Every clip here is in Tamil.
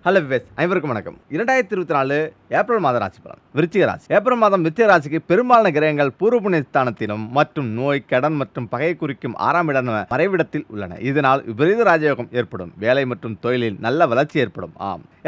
ஹலோ விவேஸ், அனைவருக்கும் வணக்கம். 2024 ஏப்ரல் மாத ராசி பலன். விருச்சிக ராசி. ஏப்ரல் மாதம் விருச்சிக ராசிக்கு பெரும்பாலான கிரகங்கள் பூர்வ புண்ணிய ஸ்தானத்திலும் மற்றும் நோய், கடன் மற்றும் பகையை குறிக்கும் 6ஆம் இடம் மறைவிடத்தில் உள்ளன. இதனால் விபரீத ராஜயோகம் ஏற்படும். வேலை மற்றும் தொழிலில் நல்ல வளர்ச்சி ஏற்படும்.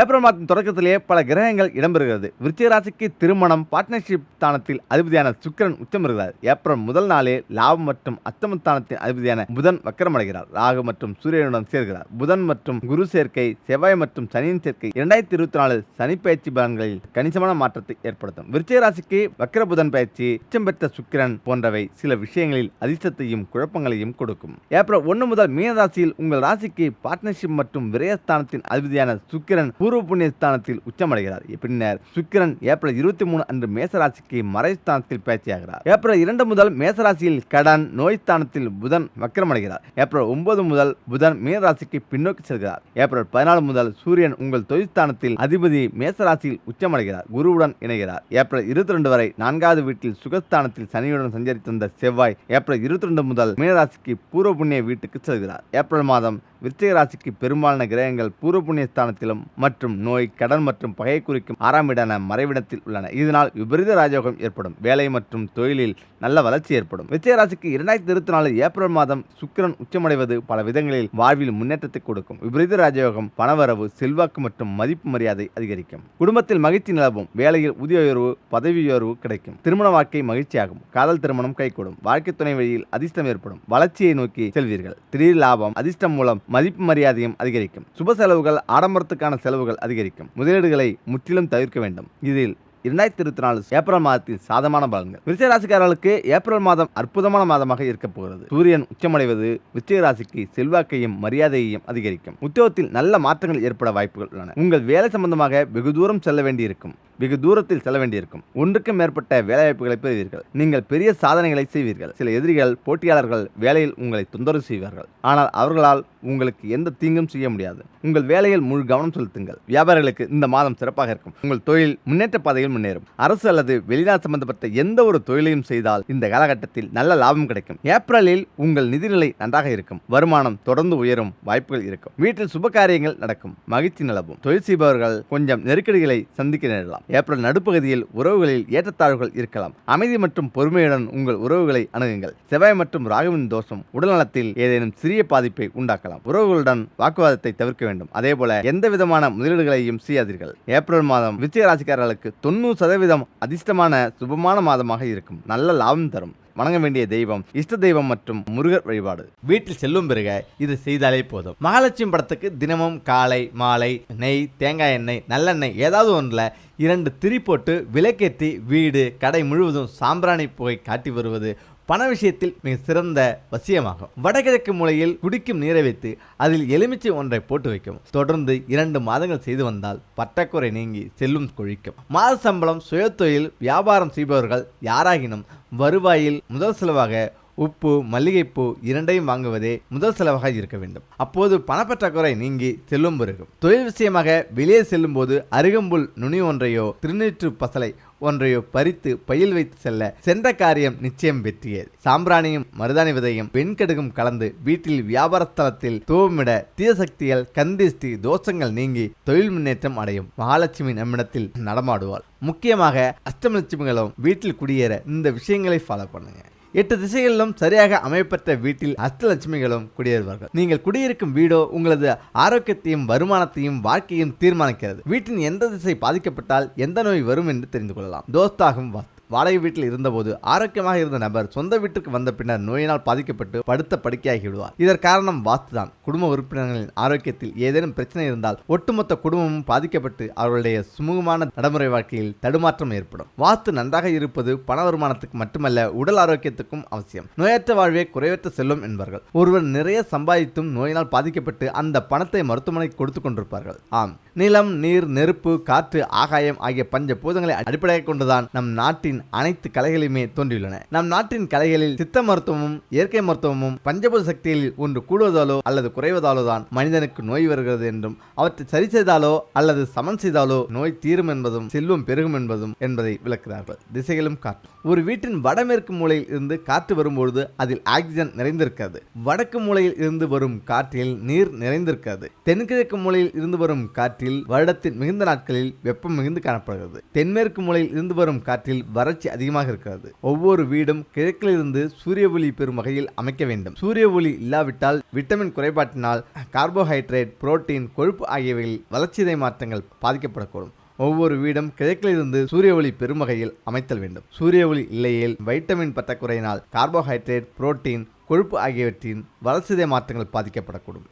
ஏப்ரல் மாதத்தின் தொடக்கத்திலேயே பல கிரகங்கள் இடம்பெறுகிறது. விருச்சிக ராசிக்கு திருமணம், பார்ட்னர்ஷிப் ஸ்தானத்தில் அதிபதியான சுக்கிரன் உச்சமிருக்கிறார். ஏப்ரல் முதல் நாளே லாபம் மற்றும் அஷ்டமஸ்தானத்தின் அதிபதியான புதன் வக்கரமடைகிறார். ராகு மற்றும் சூரியனுடன் சேர்கிறார். புதன் மற்றும் குரு சேர்க்கை, செவ்வாய் மற்றும் சனியின் சேர்க்கை 2024 சனி பயிற்சி பலன்களில் கணிசமான மாற்றத்தை ஏற்படுத்தும். விருச்சிக ராசிக்கு வக்கர புதன் பயிற்சி, உச்சம் பெற்ற சுக்கிரன் போன்றவை சில விஷயங்களில் அதிர்ஷ்டத்தையும் குழப்பங்களையும் கொடுக்கும். ஏப்ரல் 1 முதல் மீன ராசியில் உங்கள் ராசிக்கு பார்ட்னர்ஷிப் மற்றும் விரயஸ்தானத்தின் அதிபதியான சுக்கிரன் பூர்வ புண்ணிய ஸ்தானத்தில் உச்சமடைகிறார். பின்னர் சுக்கிரன் ஏப்ரல் 23 அன்று மேசராசிக்கு மறைஸ்தானத்தில் பயிற்சியாகிறார். ஏப்ரல் 2 முதல் மேசராசியில் கடன், நோய் ஸ்தானத்தில் புதன் வக்கரமடைகிறார். ஏப்ரல் 9 முதல் புதன் மீன ராசிக்கு பின்னோக்கி செல்கிறார். ஏப்ரல் 14 முதல் சூரியன் உங்கள் தொழில்ஸ்தானத்தில் அதிபதி மேசராசியில் உச்சமடைகிறார். குருவுடன் இணைகிறார். ஏப்ரல் 22 வரை 4வது வீட்டில் சுகஸ்தானத்தில் சனியுடன் சஞ்சரித்திருந்த செவ்வாய் ஏப்ரல் 22 முதல் மீனராசிக்கு பூர்வ புண்ணிய வீட்டுக்கு செல்கிறார். ஏப்ரல் மாதம் விருச்சிக ராசிக்கு பெரும்பாலான கிரகங்கள் பூர்வ புண்ணிய ஸ்தானத்திலும் மற்றும் நோய், கடன் மற்றும் பகையை குறிக்கும் 6ஆம் இட மறைவிடத்தில் உள்ளன. இதனால் விபரீத ராஜயோகம் ஏற்படும். வேலை மற்றும் தொழிலில் நல்ல வளர்ச்சி ஏற்படும். விருச்சிக ராசிக்கு 2024 ஏப்ரல் மாதம் சுக்கிரன் உச்சமடைவது பல விதங்களில் வாழ்வில் முன்னேற்றத்தை கொடுக்கும். விபரீத ராஜயோகம் பணவரவு, செல்வாக்கு மற்றும் மதிப்பு மரியாதை அதிகரிக்கும். குடும்பத்தில் மகிழ்ச்சி நிலவும். வேலையில் ஊதிய உயர்வு, பதவி உயர்வு கிடைக்கும். திருமண வாழ்க்கை மகிழ்ச்சியாகும். காதல் திருமணம் கைகூடும். வாழ்க்கை துணை வழியில் அதிர்ஷ்டம் ஏற்படும். வளர்ச்சியை நோக்கி செல்வீர்கள். திடீர் லாபம், அதிர்ஷ்டம் மூலம் மதிப்பு மரியாதையும் அதிகரிக்கும். சுப செலவுகள், ஆடம்பரத்துக்கான செலவுகள் அதிகரிக்கும். முதலீடுகளை முற்றிலும் தவிர்க்க வேண்டும். இதில் 2024 ஏப்ரல் மாதத்தில் சாதமான பலன்கள். விருச்சிக ராசிக்காரர்களுக்கு ஏப்ரல் மாதம் அற்புதமான மாதமாக இருக்க போகிறது. சூரியன் உச்சமடைவது விருச்சிக ராசிக்கு செல்வாக்கையும் மரியாதையையும் அதிகரிக்கும். உத்தியோகத்தில் நல்ல மாற்றங்கள் ஏற்பட வாய்ப்புகள் உள்ளன. உங்கள் வேலை சம்பந்தமாக வெகு தூரம் செல்ல வேண்டியிருக்கும். வெகு தூரத்தில் செல்ல வேண்டியிருக்கும். ஒன்றுக்கும் மேற்பட்ட வேலைவாய்ப்புகளை பெறுவீர்கள். நீங்கள் பெரிய சாதனைகளை செய்வீர்கள். சில எதிரிகள், போட்டியாளர்கள் வேலையில் உங்களை தொந்தரவு செய்வார்கள். ஆனால் அவர்களால் உங்களுக்கு எந்த தீங்கும் செய்ய முடியாது. உங்கள் வேலையில் முழு கவனம் செலுத்துங்கள். வியாபாரிகளுக்கு இந்த மாதம் சிறப்பாக இருக்கும். உங்கள் தொழில் முன்னேற்ற பாதையில் முன்னேறும். அரசு அல்லது வெளிநாடு சம்பந்தப்பட்ட எந்த ஒரு தொழிலையும் செய்தால் இந்த காலகட்டத்தில் நல்ல லாபம் கிடைக்கும். ஏப்ரலில் உங்கள் நிதிநிலை நன்றாக இருக்கும். வருமானம் தொடர்ந்து உயரும் வாய்ப்புகள் இருக்கும். வீட்டில் சுப காரியங்கள் நடக்கும். மகிழ்ச்சி நிலவும். தொழில் செய்பவர்கள் கொஞ்சம் நெருக்கடிகளை சந்திக்க நேரலாம். ஏப்ரல் நடுப்பகுதியில் உறவுகளில் ஏற்றத்தாழ்வுகள் இருக்கலாம். அமைதி மற்றும் பொறுமையுடன் உங்கள் உறவுகளை அணுகுங்கள். செவ்வாய் மற்றும் ராகுவின் தோஷம் உடல்நலத்தில் ஏதேனும் சிறிய பாதிப்பை உண்டாக்கலாம். உறவுகளுடன் வாக்குவாதத்தை தவிர்க்க வேண்டும். அதேபோல எந்த விதமான முதலீடுகளையும் செய்யாதீர்கள். ஏப்ரல் மாதம் விருச்சிக ராசிக்காரர்களுக்கு 90% அதிர்ஷ்டமான சுபமான மாதமாக இருக்கும். நல்ல லாபம் தரும். வணங்க வேண்டிய தெய்வம், இஷ்ட தெய்வம் மற்றும் முருகர் வழிபாடு. வீட்டில் செல்லும் பிறகு இது செய்தாலே போதும். மகாலட்சுமி படத்துக்கு தினமும் காலை மாலை நெய், தேங்காய் எண்ணெய், நல்லெண்ணெய் ஏதாவது ஒன்றில் 2 திரி போட்டு விளக்கேற்றி வீடு, கடை முழுவதும் சாம்பிராணி புகை காட்டி வருவது பண விஷயத்தில் மிக சிறந்த வசியமாகும். வடகிழக்கு மூலையில் குடிக்கும் நீரை வைத்து அதில் எலுமிச்சை ஒன்றை போட்டு வைக்கும். தொடர்ந்து 2 மாதங்கள் செய்து வந்தால் பற்றாக்குறை நீங்கி செல்லும் கொழிக்கும். மாத சம்பளம், சுயதொழில், வியாபாரம் செய்பவர்கள் யாராகினும் வருவாயில் முதல் செலவாக உப்பு, மல்லிகைப்பூ 2ஐயும் வாங்குவதே முதல் செலவாக இருக்க வேண்டும். அப்போது பணப்பற்றாக்குறை நீங்கி செல்லும் பெருகும். தொழில் விஷயமாக வெளியே செல்லும் போது அருகம்புல் நுனி ஒன்றையோ, திருநீற்று பசலை ஒன்றையோ பறித்து பையில் வைத்து செல்ல சென்ற காரியம் நிச்சயம் வெற்றியே. சாம்பிராணியும் மருதாணி விதையும் வெண்கடுகும் கலந்து வீட்டில் வியாபார ஸ்தலத்தில் தூவமிட தீய சக்திகள், கந்திஷ்டி தோஷங்கள் நீங்கி தொழில் முன்னேற்றம் அடையும். மகாலட்சுமி நம்மிடத்தில் நடமாடுவாள். முக்கியமாக அஷ்டமலட்சுமிகளும் வீட்டில் குடியேற இந்த விஷயங்களை ஃபாலோ பண்ணுங்க. 8 திசைகளிலும் சரியாக அமைப்பற்ற வீட்டில் அஷ்டலட்சுமிகளும் குடியேறுவார்கள். நீங்கள் குடியிருக்கும் வீடோ உங்களது ஆரோக்கியத்தையும் வருமானத்தையும் வாழ்க்கையும் தீர்மானிக்கிறது. வீட்டின் எந்த திசை பாதிக்கப்பட்டால் எந்த நோய் வரும் என்று தெரிந்து கொள்ளலாம். தோஸ்தாகும் வாஸ்து. வாடகை வீட்டில் இருந்தபோது ஆரோக்கியமாக இருந்த நபர் சொந்த வீட்டுக்கு வந்த பின்னர் நோயினால் பாதிக்கப்பட்டு படுத்த படுக்கையாகி விடுவார். இதற்கு காரணம் வாஸ்துதான். குடும்ப உறுப்பினர்களின் ஆரோக்கியத்தில் ஏதேனும் பிரச்சனை இருந்தால் ஒட்டுமொத்த குடும்பமும் பாதிக்கப்பட்டு அவர்களுடைய சுமூகமான நடைமுறை வாழ்க்கையில் தடுமாற்றம் ஏற்படும். வாஸ்து நன்றாக இருப்பது பண வருமானத்துக்கு மட்டுமல்ல, உடல் ஆரோக்கியத்துக்கும் அவசியம். நோயற்ற வாழ்வே குறைவற்ற செல்லும் என்பார்கள். ஒருவர் நிறைய சம்பாதித்தும் நோயினால் பாதிக்கப்பட்டு அந்த பணத்தை மருத்துவமனைக்கு கொடுத்து கொண்டிருப்பார்கள். ஆம், நிலம், நீர், நெருப்பு, காற்று, ஆகாயம் ஆகிய பஞ்ச பூதங்களை அடிப்படையாக கொண்டுதான் நம் நாட்டின் நாட்டின் அனைத்து கலைகளுமே தோன்றியுள்ளன. நம் நாட்டின் கலைகளில் சித்த மருத்துவமும் இயற்கை மருத்துவமும் பஞ்சபூத சக்திகளில் ஒன்று கூடுவதாலோ அல்லது குறைவதாலோ தான் மனிதனுக்கு நோய் வருகிறது என்றும் அவற்றை சரி செய்தாலோ அல்லது சமன் செய்தாலோ நோய் தீரும் என்பதும் செல்வம் பெருகும் என்பதை விளக்குகிறார்கள். திசைகளும் காற்று. ஒரு வீட்டின் வடமேற்கு மூலையில் இருந்து காற்று வரும்பொழுது அதில் ஆக்சிஜன் நிறைந்திருக்கிறது. வடக்கு மூலையில் இருந்து வரும் காற்றில் நீர் நிறைந்திருக்கிறது. தென்கிழக்கு மூலையில் இருந்து வரும் காற்றில் வருடத்தின் மிகுந்த நாட்களில் வெப்பம் மிகுந்து காணப்படுகிறது. தென்மேற்கு மூலையில் இருந்து வரும் காற்றில் வறட்சி அதிகமாக இருக்கிறது. ஒவ்வொரு வீடும் கிழக்கிலிருந்து சூரிய ஒளி பெறும் வகையில் அமைக்க வேண்டும். சூரிய ஒளி இல்லாவிட்டால் விட்டமின் குறைபாட்டினால் கார்போஹைட்ரேட், புரோட்டீன், கொழுப்பு ஆகியவைகளில் வளர்ச்சிதை மாற்றங்கள் பாதிக்கப்படக்கூடும். ஒவ்வொரு வீடும் கிழக்கிலிருந்து சூரிய ஒளி பெறும் வகையில் அமைத்தல் வேண்டும். சூரிய ஒளி இல்லையேல் வைட்டமின் பற்றாக்குறையினால் கார்போஹைட்ரேட், புரோட்டீன், கொழுப்பு ஆகியவற்றின் வளர்சிதை மாற்றங்கள் பாதிக்கப்படக்கூடும்.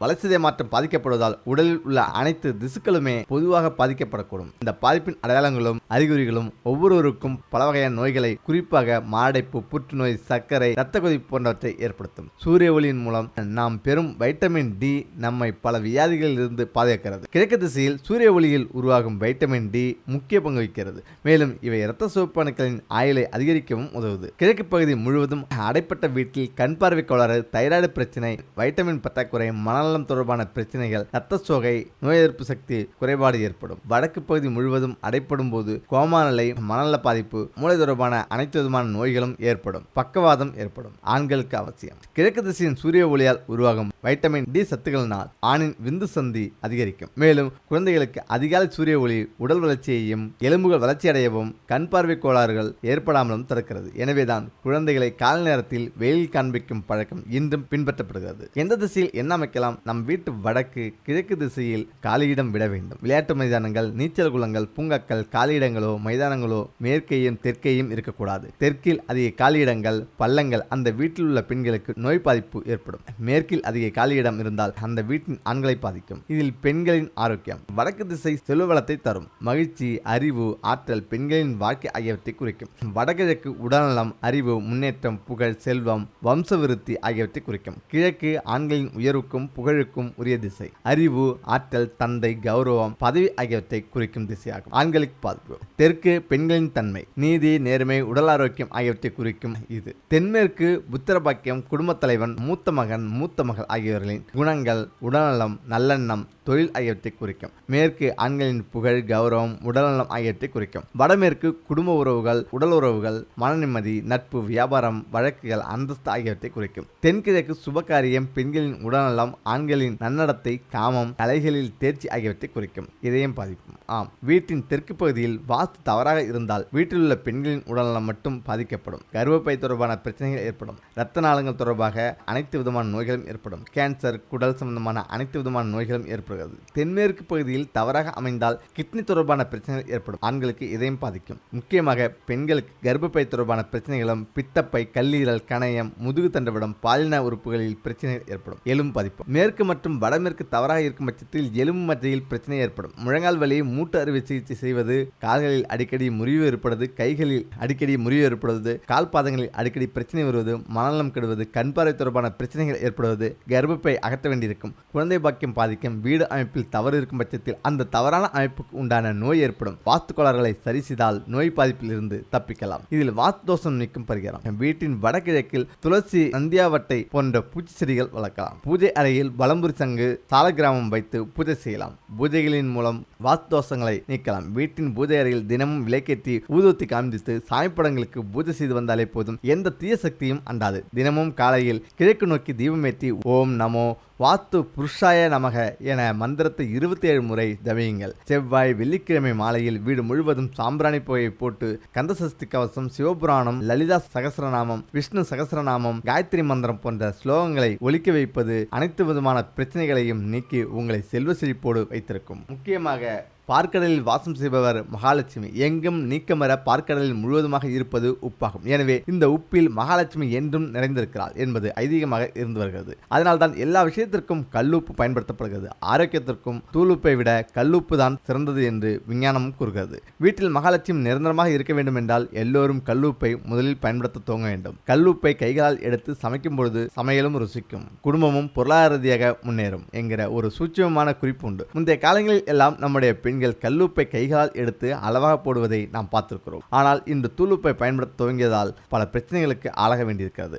வளர்சிதை மாற்றம் பாதிக்கப்படுவதால் உடலில் உள்ள அனைத்து திசுக்களுமே பொதுவாக பாதிக்கப்படக்கூடும். இந்த பாதிப்பின் அடையாளங்களும் அறிகுறிகளும் ஒவ்வொருவருக்கும் பல வகையான நோய்களை, குறிப்பாக மாரடைப்பு, புற்றுநோய், சர்க்கரை, இரத்த கொதிப்பு போன்றவற்றை ஏற்படுத்தும். சூரிய ஒளியின் மூலம் நாம் பெறும் வைட்டமின் டி நம்மை பல வியாதிகளில் இருந்து பாதுகாக்கிறது. கிழக்கு திசையில் சூரிய ஒளியில் உருவாகும் வைட்டமின் டி முக்கிய பங்கு வகிக்கிறது. மேலும் இவை இரத்த சிவப்பு அணுக்களின் ஆயுளை அதிகரிக்கவும் உதவுது. கிழக்கு பகுதி முழுவதும் அடைப்பட்ட வீட்டில் கண் பார்வை கோளாறு, தைராய்டு பிரச்சனை, வைட்டமின் பற்றாக்குறை, மனநலம் தொடர்பான பிரச்சனைகள், இரத்த சோகை, நோய் எதிர்ப்பு சக்தி குறைபாடு ஏற்படும். வடக்கு பகுதி முழுவதும் அடைப்படும் போது கோமா நிலை, மனநல பாதிப்பு, மூளை தொடர்பான அனைத்து விதமான நோய்களும் ஏற்படும். பக்கவாதம் ஏற்படும். ஆண்களுக்கு அவசியம். கிழக்கு திசையின் சூரிய ஒளியால் உருவாகும் வைட்டமின் டி சத்துக்களினால் ஆணின் விந்து சந்தி அதிகரிக்கும். மேலும் குழந்தைகளுக்கு அதிகாலை சூரிய ஒளி உடல் வளர்ச்சியையும் எலும்புகள் வளர்ச்சியடையவும் கண் பார்வை கோளாறுகள் ஏற்படாமலும் தடுக்கிறது. எனவேதான் குழந்தைகளை காலை நேரத்தில் வெயில் காண்பிக்கும் பழக்கம் இன்றும் பின்பற்றப்படுகிறது. எந்த திசையில் என்ன அமைக்கலாம்? நம் வீட்டு வடக்கு கிழக்கு திசையில் காலியிடம் விட வேண்டும். விளையாட்டு மைதானங்கள், நீச்சல் குளங்கள், பூங்காக்கள், காலியிடங்களோ மைதானங்களோ மேற்கையும் தெற்கையும் இருக்கக்கூடாது. தெற்கில் அதிக காலியிடங்கள், பள்ளங்கள் அந்த வீட்டில் உள்ள பெண்களுக்கு நோய் பாதிப்பு ஏற்படும். மேற்கில் அதிக காலியிடம் இருந்தால் அந்த வீட்டின் ஆண்களை பாதிக்கும். இதில் பெண்களின் ஆரோக்கியம். வடக்கு திசை செல்வ வளத்தை தரும். மகிழ்ச்சி, அறிவு, ஆற்றல், பெண்களின் வாழ்க்கை ஆகியவற்றை குறிக்கும். வடகிழக்கு உடல்நலம், அறிவு, முன்னேற்றம், புகழ், செல்வம், வம்ச விருத்தி ஆகியவற்றை குறிக்கும். கிழக்கு ஆண்களின் உயர்வுக்கும் புகழுக்கும் உரிய திசை. அறிவு, ஆற்றல், தந்தை, கௌரவம், பதவி ஆகியவற்றை குறிக்கும் திசையாகும். ஆண்களுக்கு பாதிப்பு. தெற்கு பெண்களின் தன்மை, நீதி, நேர்மை, உடல் ஆரோக்கியம் ஆகியவற்றை குறிக்கும் இது. தென்மேற்கு புத்திர பாக்கியம், குடும்ப தலைவன், மூத்த மகன், மூத்த மகள் ஆகியோர்களின் குணங்கள், உடல்நலம், நல்லெண்ணம், தொழில் ஆகியவற்றை குறிக்கும். மேற்கு ஆண்களின் புகழ், கௌரவம், உடல்நலம் ஆகியவற்றை குறிக்கும். வடமேற்கு குடும்ப உறவுகள், உடல் உறவுகள், மன நிம்மதி, நட்பு, வியாபாரம், வழக்குகள், அந்தஸ்து ஆகியவற்றை குறிக்கும். தென்கிழக்கு சுபகாரியம், பெண்களின் உடல்நலம், ஆண்களின் நன்னடத்தை, காமம், கலைகளில் தேர்ச்சி ஆகியவற்றை குறிக்கும். இதயம் பாதிக்கும். வீட்டின் தெற்கு பகுதியில் வாஸ்து தவறாக இருந்தால் வீட்டில் உள்ள பெண்களின் உடல்நலம் மட்டும் பாதிக்கப்படும். கர்ப்பப்பை தொடர்பான பிரச்சனைகள் ஏற்படும். இரத்த நாளங்கள் தொடர்பாக அனைத்து விதமான நோய்களும் ஏற்படும். கேன்சர், குடல் சம்பந்தமான அனைத்து விதமான நோய்களும் ஏற்படுகிறது. தென்மேற்கு பகுதியில் தவறாக அமைந்தால் கிட்னி தொடர்பான பிரச்சனைகள் ஏற்படும். ஆண்களுக்கு இதயம் பாதிக்கும். முக்கியமாக பெண்களுக்கு கர்ப்பப்பை தொடர்பான பிரச்சனைகளும், பித்தப்பை, கல்லீரல், கணையம், முதுகு தண்டுவடம், பாலின உறுப்புகளில் பிரச்சனைகள் ஏற்படும். எலும்பு பாதிப்பு. மேற்கு மற்றும் வடமேற்கு தவறாக இருக்கும் பட்சத்தில் எலும்பு மத்தியில் பிரச்சனை ஏற்படும். முழங்கால் வலி, மூட்டு அறுவை சிகிச்சை செய்வது, கால்களில் அடிக்கடி முறிவு ஏற்படுவது, கைகளில் அடிக்கடி முறிவு ஏற்படுவது, கால் பாதங்களில் அடிக்கடி பிரச்சனை வருவது, மனநலம் கெடுவது, கண் பார்வை தொடர்பான பிரச்சனைகள் ஏற்படுவது, கர்ப்பப்பை அகற்ற வேண்டியிருக்கும். குழந்தை பாக்கியம் பாதிக்கும். வீடு அமைப்பில் தவறு இருக்கும் பட்சத்தில் அந்த தவறான அமைப்புக்கு உண்டான நோய் ஏற்படும். வாஸ்து கோளாறுகளை சரி செய்தால் நோய் பாதிப்பில் இருந்து தப்பிக்கலாம். இதில் வாஸ்து தோஷம் நீக்கும் பரிகாரம். வீட்டின் வடகிழக்கில் துளசி, நந்தியாவட்டை போன்ற பூச்சி செடிகள் வளர்க்கலாம். பூஜை அறையில் வலம்புரி சங்கு, சாலக்கிராமம் வைத்து பூஜை செய்யலாம். பூஜைகளின் மூலம் வாஸ்து தோஷங்களை நீக்கலாம். வீட்டின் பூஜை அறையில் தினமும் விளக்கேற்றி ஊதுவத்தி காண்பித்து சாமிப்படங்களுக்கு பூஜை செய்து வந்தாலே போதும். எந்த தீய சக்தியும் அண்டாது. தினமும் காலையில் கிழக்கு நோக்கி தீபமேற்றி ஓம் நமோ வாஸ்து புருஷாய நமக என மந்திரத்தை 27 முறை ஜபியுங்கள். செவ்வாய், வெள்ளிக்கிழமை மாலையில் வீடு முழுவதும் சாம்பிராணி புகையை போட்டு கந்தசஷ்டி கவசம், சிவபுராணம், லலிதா சகஸ்ரநாமம், விஷ்ணு சகஸ்ரநாமம், காயத்ரி மந்திரம் போன்ற ஸ்லோகங்களை ஒலிக்க வைப்பது அனைத்து விதமான பிரச்சனைகளையும் நீக்கி உங்களை செல்வ செழிப்போடு வைத்திருக்கும். முக்கியமாக பார்க்கடலில் வாசம் செய்பவர் மகாலட்சுமி. எங்கும் நீக்கமர பார்க்கடலில் முழுவதுமாக இருப்பது உப்பாகும். எனவே இந்த உப்பில் மகாலட்சுமி என்றும் நிறைந்திருக்கிறாள் என்பது ஐதீகமாக இருந்து வருகிறது. அதனால்தான் எல்லா விஷயத்திற்கும் கல்லுப்பு பயன்படுத்தப்படுகிறது. ஆரோக்கியத்திற்கும் தூளுப்பை விட கல்லுப்பு தான் சிறந்தது என்று விஞ்ஞானமும் கூறுகிறது. வீட்டில் மகாலட்சுமி நிரந்தரமாக இருக்க வேண்டும் என்றால் எல்லோரும் கல்லுப்பை முதலில் பயன்படுத்த துவங்க வேண்டும். கல்லுப்பை கைகளால் எடுத்து சமைக்கும் பொழுது சமையலும் ருசிக்கும், குடும்பமும் பொருளாதார ரீதியாக முன்னேறும் என்கிற ஒரு சூட்சமமான குறிப்பு உண்டு. முந்தைய காலங்களில் எல்லாம் நம்முடைய பெண்கள் கல்லுப்பை கைகளால் எடுத்து அளவாக போடுவதை நாம் பார்த்திருக்கிறோம். ஆனால் இன்று தூளுப்பை பயன்படுத்த துவங்கியதால் பல பிரச்சனைகளுக்கு ஆளாக வேண்டியிருக்கிறது.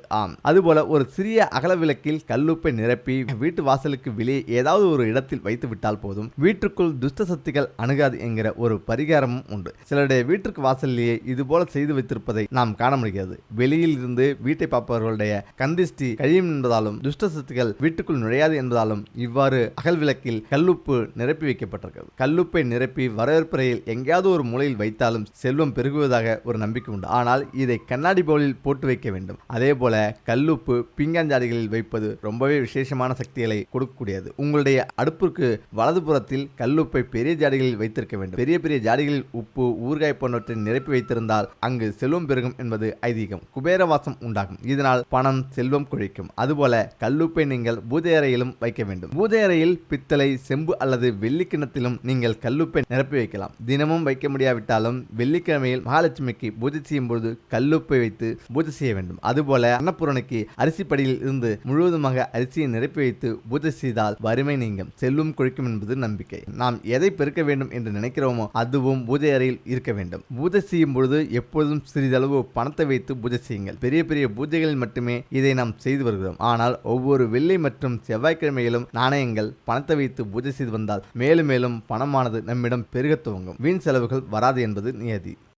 அதுபோல ஒரு சிறிய அகல விளக்கில் கல்லுப்பை நிரப்பி வீட்டு வாசலுக்கு வெளியே ஏதாவது ஒரு இடத்தில் வைத்து விட்டால் போதும், வீட்டுக்குள் துஷ்ட சக்திகள் அணுகாது என்கிற ஒரு பரிகாரமும் உண்டு. சிலருடைய வீட்டிற்கு வாசலிலேயே இதுபோல செய்து வைத்திருப்பதை நாம் காண முடிகிறது. வெளியில் இருந்து வீட்டை பார்ப்பவர்களுடைய கந்திஷ்டி கழியும் என்பதாலும் துஷ்ட சக்திகள் வீட்டுக்குள் நுழையாது என்பதாலும் இவ்வாறு அகல் விளக்கில் கல்லுப்பு நிரப்பி வைக்கப்பட்டிருக்கிறது. கல்லுப்பை நிரப்பி வரவேற்பறையில் எங்கேயாவது ஒரு மூலையில் வைத்தாலும் செல்வம் பெருகுவதாக ஒரு நம்பிக்கை உண்டு. ஆனால் இதை கண்ணாடி பவுலில் போட்டு வைக்க வேண்டும். அதே போல கல்லுப்பு பீங்காஞ்சாடிகளில் வைப்பது ரொம்பவே விசேஷமான சக்திகளை கொடுக்கக்கூடியது. உங்களுடைய அடுப்புக்கு வலதுபுறத்தில் கல்லுப்பை பெரிய ஜாடிகளில் வைத்திருக்க வேண்டும். பெரிய பெரிய ஜாடிகளில் உப்பு, ஊறுகாய் போன்றவற்றை நிரப்பி வைத்திருந்தால் அங்கு செல்வம் பெருகும் என்பது ஐதீகம். குபேரவாசம் உண்டாகும். இதனால் பணம், செல்வம் கொழிக்கும். அதுபோல கல்லுப்பை நீங்கள் பூஜை அறையிலும் வைக்க வேண்டும். பூஜை அறையில் பித்தளை, செம்பு அல்லது வெள்ளிக்கிணத்திலும் நீங்கள் கல்லுப்பை நிரப்பி வைக்கலாம். தினமும் வைக்க முடியாவிட்டாலும் வெள்ளிக்கிழமையில் மகாலட்சுமிக்கு பூஜை செய்யும் பொழுது கல்லுப்பை வைத்து பூஜை செய்ய வேண்டும். அதுபோல அன்னபூரணிக்கு அரிசிப்படியில் இருந்து முழுவதுமாக அரிசியை நிரப்பி வைத்து பூஜை செய்தால் வறுமை நீங்கும், செல்வம் கொழிக்கும் என்பது நம்பிக்கை. நாம் எதை பெருக்க வேண்டும் என்று நினைக்கிறோமோ அதுவும் பூஜை அறையில் இருக்க வேண்டும். பூஜை செய்யும் பொழுது எப்பொழுதும் சிறிதளவு பணத்தை வைத்து பூஜை செய்யுங்கள். பெரிய பெரிய பூஜைகளில் மட்டுமே இதை நாம் செய்து வருகிறோம். ஆனால் ஒவ்வொரு வெள்ளி மற்றும் செவ்வாய்க்கிழமையிலும் நாணயங்கள், பணத்தை வைத்து பூஜை செய்து வந்தால் மேலும் மேலும் பணமானது நம்மிடம் பெருக துவங்கும். வீண் செலவுகள் வராது என்பது நியதி.